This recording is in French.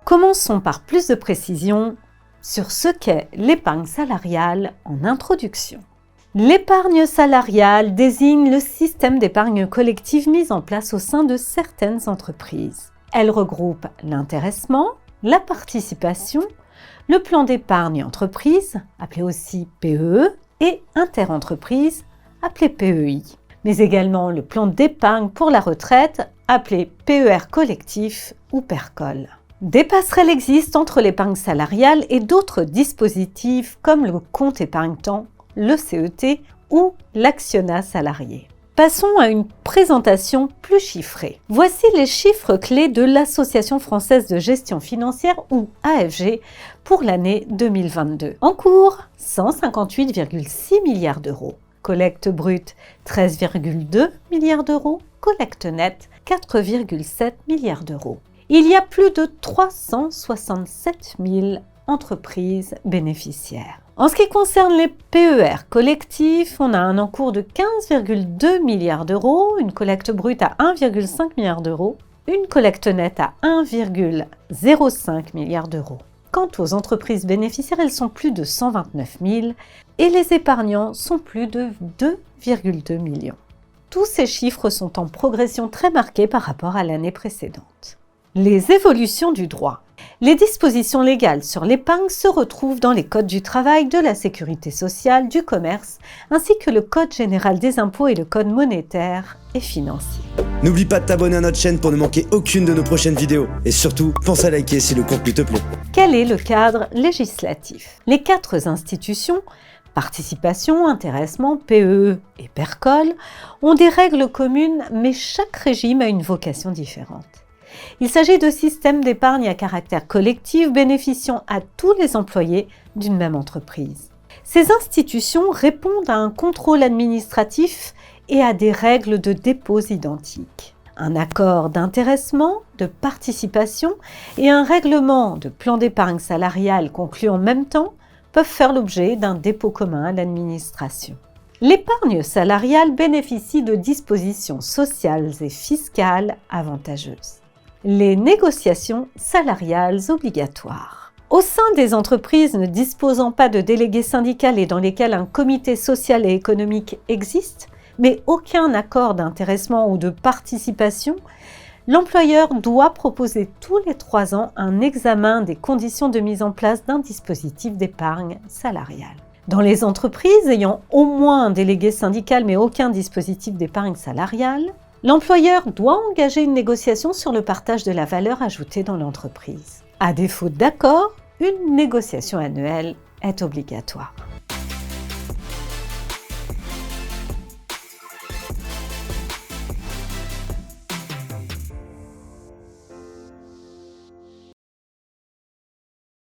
Commençons par plus de précision sur ce qu'est l'épargne salariale en introduction. L'épargne salariale désigne le système d'épargne collective mis en place au sein de certaines entreprises. Elle regroupe l'intéressement, la participation, le plan d'épargne entreprise, appelé aussi PEE, et interentreprise, appelé PEI, mais également le plan d'épargne pour la retraite, appelé PER collectif ou PERCOL. Des passerelles existent entre l'épargne salariale et d'autres dispositifs comme le compte épargne-temps, le CET ou l'actionnat salarié. Passons à une présentation plus chiffrée. Voici les chiffres clés de l'Association française de gestion financière ou AFG pour l'année 2022. En cours, 158,6 milliards d'euros. Collecte brute, 13,2 milliards d'euros. Collecte nette, 4,7 milliards d'euros. Il y a plus de 367 000 entreprises bénéficiaires. En ce qui concerne les PER collectifs, on a un encours de 15,2 milliards d'euros, une collecte brute à 1,5 milliard d'euros, une collecte nette à 1,05 milliard d'euros. Quant aux entreprises bénéficiaires, elles sont plus de 129 000 et les épargnants sont plus de 2,2 millions. Tous ces chiffres sont en progression très marquée par rapport à l'année précédente. Les évolutions du droit. Les dispositions légales sur l'épargne se retrouvent dans les codes du travail, de la sécurité sociale, du commerce, ainsi que le code général des impôts et le code monétaire et financier. N'oublie pas de t'abonner à notre chaîne pour ne manquer aucune de nos prochaines vidéos. Et surtout, pense à liker si le contenu te plaît. Quel est le cadre législatif? Les 4 institutions, participation, intéressement, PEE et PERCOL, ont des règles communes, mais chaque régime a une vocation différente. Il s'agit de systèmes d'épargne à caractère collectif bénéficiant à tous les employés d'une même entreprise. Ces institutions répondent à un contrôle administratif et à des règles de dépôt identiques. Un accord d'intéressement, de participation et un règlement de plan d'épargne salariale conclu en même temps peuvent faire l'objet d'un dépôt commun à l'administration. L'épargne salariale bénéficie de dispositions sociales et fiscales avantageuses. Les négociations salariales obligatoires. Au sein des entreprises ne disposant pas de délégué syndical et dans lesquelles un comité social et économique existe, mais aucun accord d'intéressement ou de participation, l'employeur doit proposer tous les 3 ans un examen des conditions de mise en place d'un dispositif d'épargne salariale. Dans les entreprises ayant au moins un délégué syndical mais aucun dispositif d'épargne salariale, l'employeur doit engager une négociation sur le partage de la valeur ajoutée dans l'entreprise. À défaut d'accord, une négociation annuelle est obligatoire.